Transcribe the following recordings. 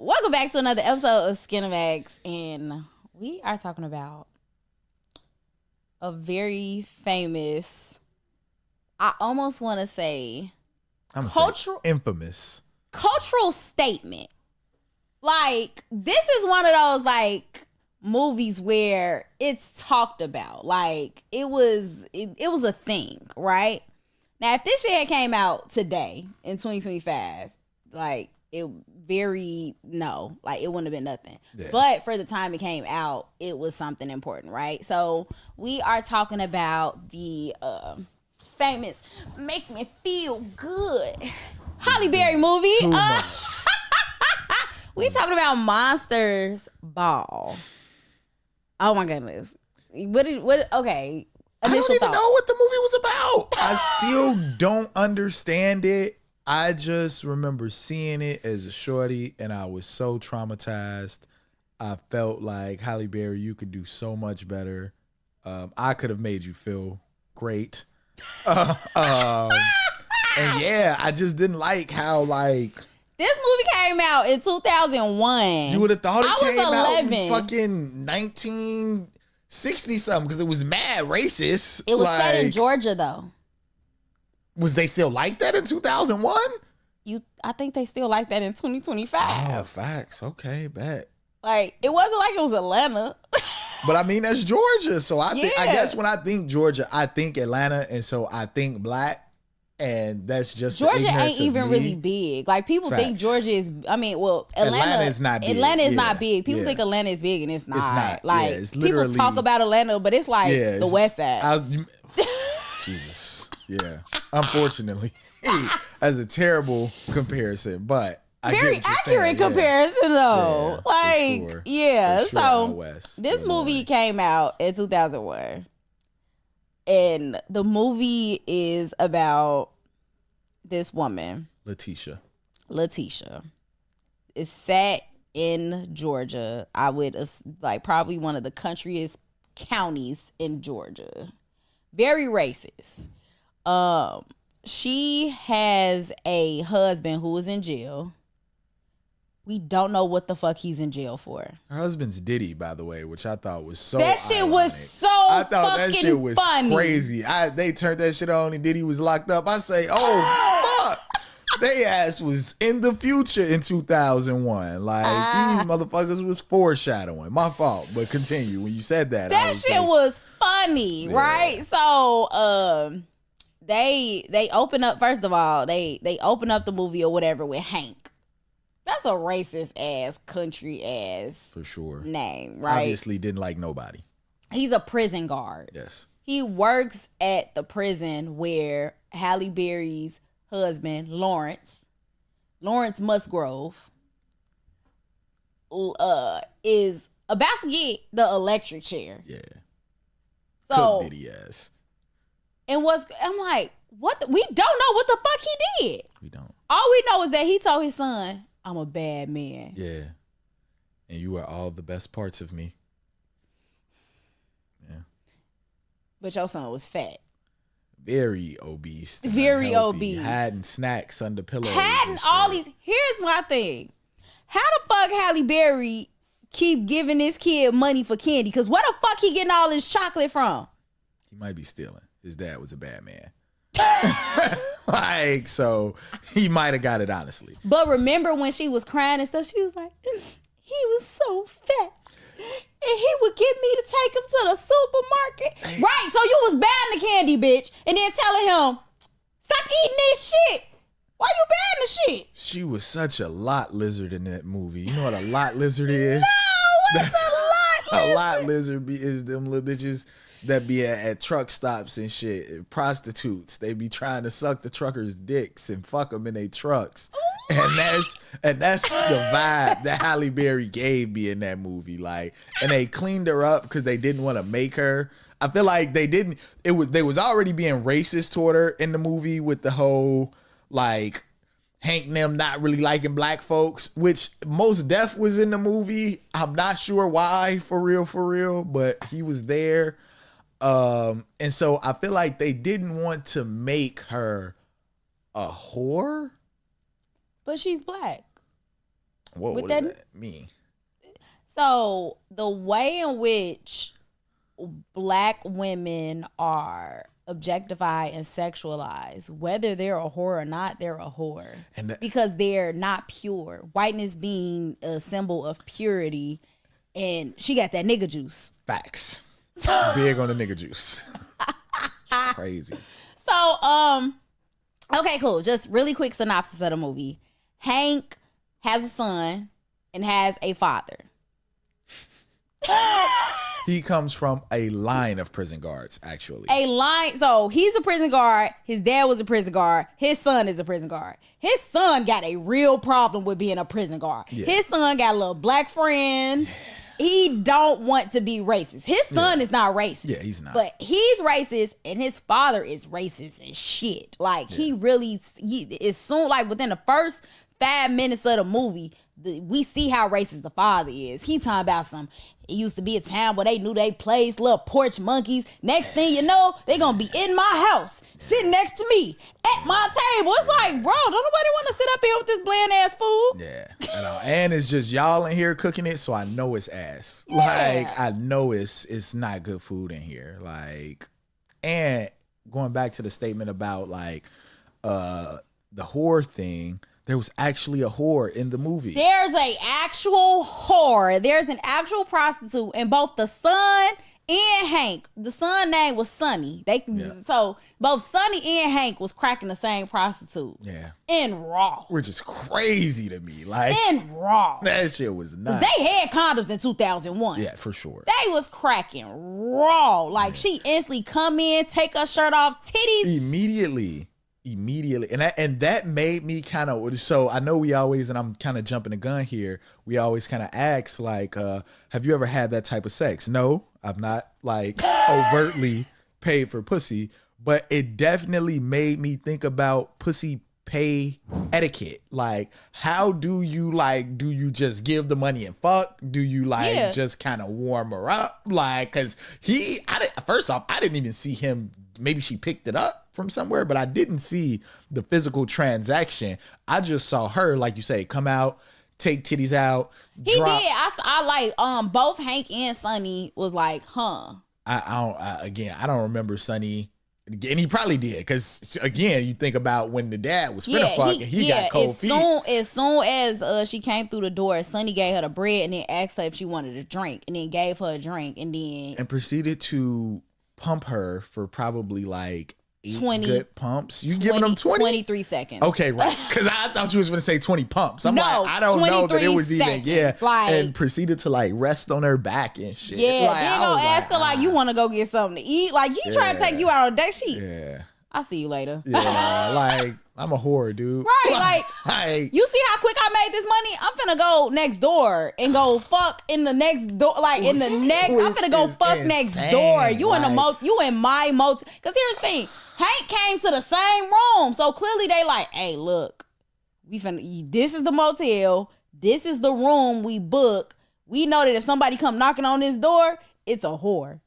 Welcome back to another episode of Skinemax, and we are talking about a very famous, I almost want to say, infamous cultural statement. Like, this is one of those, like, movies where it's talked about. Like, it was a thing, right? Now, if this shit had came out today in 2025, like, it wouldn't have been nothing. Yeah. But for the time it came out, it was something important, right? So we are talking about the famous Make Me Feel Good Halle Berry movie. We talking about Monsters Ball. Oh my goodness. Okay. I don't even know what the movie was about. I still don't understand it. I just remember seeing it as a shorty, and I was so traumatized. I felt like, Halle Berry, you could do so much better. I could have made you feel great. And yeah, I just didn't like how, like... This movie came out in 2001. You would have thought it came out in fucking 1960-something, because it was mad racist. It was set in Georgia, though. Was they still like that in 2001? I think they still like that in 2025. Oh, facts. Okay, bet. Like, it wasn't like it was Atlanta. But I mean, that's Georgia. So I guess when I think Georgia, I think Atlanta, and so I think black. And that's just Georgia ain't even really big. Like, people think Georgia is. I mean, well, Atlanta is not big. Atlanta is not big. People think Atlanta is big, and it's not. It's not. Like, it's people talk about Atlanta, but it's like the West Side. Jesus. Yeah. Unfortunately, that's a terrible comparison, but very accurate comparison though. So this movie came out in 2001. And the movie is about this woman, Letitia. It's set in Georgia. I would like probably one of the countryest counties in Georgia. Very racist. She has a husband who is in jail. We don't know what the fuck he's in jail for. Her husband's Diddy, by the way, which I thought was so That shit ironic. was so I thought that shit was funny. Crazy. They turned that shit on and Diddy was locked up. I say, oh, fuck. They ass was in the future in 2001. Like, these motherfuckers was foreshadowing. My fault, but continue. When you said that. That shit was funny, right? So, they open up, first of all, they open up the movie or whatever with Hank. That's a racist ass, country ass for sure name, right? Obviously didn't like nobody. He's a prison guard. Yes. He works at the prison where Halle Berry's husband, Lawrence Musgrove, is about to get the electric chair. Yeah. So Cook Diddy ass. And I'm like, what? We don't know what the fuck he did. We don't. All we know is that he told his son, I'm a bad man. Yeah. And you are all the best parts of me. Yeah. But your son was fat. Very obese. Very obese. Hiding snacks under pillows. Hiding all these. Here's my thing. How the fuck Halle Berry keep giving this kid money for candy? Because where the fuck he getting all this chocolate from? He might be stealing. His dad was a bad man. Like, so he might have got it honestly. But remember when she was crying and stuff, she was like, he was so fat. And he would get me to take him to the supermarket. Right, so you was buying the candy, bitch, and then telling him, stop eating this shit. Why you buying the shit? She was such a lot lizard in that movie. You know what a lot lizard is? No, what's a lot lizard? A lot lizard is them little bitches that be at truck stops and shit, prostitutes. They be trying to suck the truckers' dicks and fuck them in their trucks. And that's the vibe that Halle Berry gave me in that movie. Like, and they cleaned her up because they didn't want to make her. I feel like they was already being racist toward her in the movie with the whole like Hank and them not really liking black folks, which Mos Def was in the movie. I'm not sure why, for real, but he was there. And so I feel like they didn't want to make her a whore. But she's black. What does that mean? So the way in which Black women are objectified and sexualized, whether they're a whore or not, they're a whore. Because they're not pure. Whiteness being a symbol of purity, and she got that nigga juice. Facts. Big on the nigga juice. Crazy. So, okay, cool. Just really quick synopsis of the movie. Hank has a son and has a father. He comes from a line of prison guards, actually. A line. So he's a prison guard. His dad was a prison guard. His son is a prison guard. His son got a real problem with being a prison guard. Yeah. His son got little black friends. Yeah. He don't want to be racist. His son is not racist. Yeah, he's not. But he's racist, and his father is racist as shit. Like, he is soon, like, within the first 5 minutes of the movie, we see how racist the father is. He talking about it used to be a time where they knew they placed little porch monkeys. Next thing you know, they gonna be in my house, sitting next to me, at my table. It's like, bro, don't nobody want to sit up here with this bland ass food. Yeah. And it's just y'all in here cooking it, so I know it's ass. Yeah. Like, I know it's not good food in here. Like, and going back to the statement about, like, the whore thing, there was actually a whore in the movie. There's an actual whore. There's an actual prostitute, and both the son and Hank. The son name was Sonny. So both Sonny and Hank was cracking the same prostitute. Yeah. In raw. Which is crazy to me. Like, in raw. That shit was nuts. They had condoms in 2001. Yeah, for sure. They was cracking raw. Like, she instantly come in, take her shirt off, titties. Immediately. And that made me kind of, so I know we always, and I'm kind of jumping the gun here, we always kind of ask, like, have you ever had that type of sex? No, I've not, like, overtly paid for pussy, but it definitely made me think about pussy pay etiquette. Like, how do you just give the money and fuck? Do you just kind of warm her up? Like, cause first off, I didn't even see him. Maybe she picked it up from somewhere, but I didn't see the physical transaction. I just saw her, like you say, come out, take titties out. He did. I like both Hank and Sonny was like, huh. I don't remember Sonny. And he probably did, because again, you think about when the dad was finna fuck and he got cold feet. As soon as she came through the door, Sonny gave her the bread and then asked her if she wanted a drink, and then gave her a drink, and proceeded to pump her for probably like 20 good pumps. You giving them 23 seconds. Okay, right. Because I thought you was going to say 20 pumps. I'm like, I don't know that it was even, and proceeded to like rest on her back and shit. Yeah, like, then gonna ask her like, you want to go get something to eat? Like, he trying to take you out on a date sheet. Yeah. I'll see you later. Yeah, like, I'm a whore, dude. Right, like, you see how quick I made this money? I'm finna go next door and go fuck in the next door, like in the next. I'm finna go fuck insane. Next door. You like, you in my motel. Cause here's the thing, Hank came to the same room, so clearly they like, hey, look, this is the motel. This is the room we book. We know that if somebody come knocking on this door, it's a whore.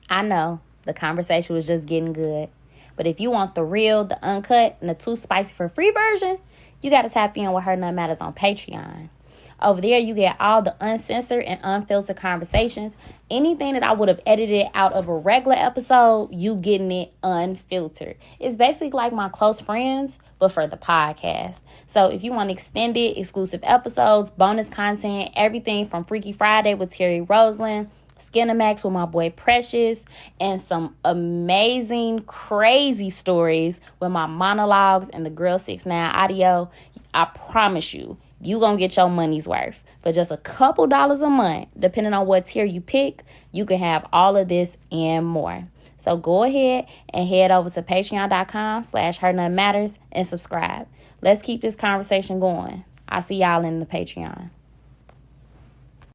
I know. The conversation was just getting good. But if you want the real, the uncut, and the too spicy for free version, you got to tap in with Her None Matters on Patreon. Over there, you get all the uncensored and unfiltered conversations. Anything that I would have edited out of a regular episode, you getting it unfiltered. It's basically like my close friends, but for the podcast. So if you want extended, exclusive episodes, bonus content, everything from Freaky Friday with Terry Roseland, Skinemax with my boy Precious, and some amazing, crazy stories with my monologues and the Girl 6ix9ine audio, I promise you, you gonna get your money's worth. For just a couple dollars a month, depending on what tier you pick, you can have all of this and more. So go ahead and head over to patreon.com/HerNoneMatters and subscribe. Let's keep this conversation going. I'll see y'all in the Patreon.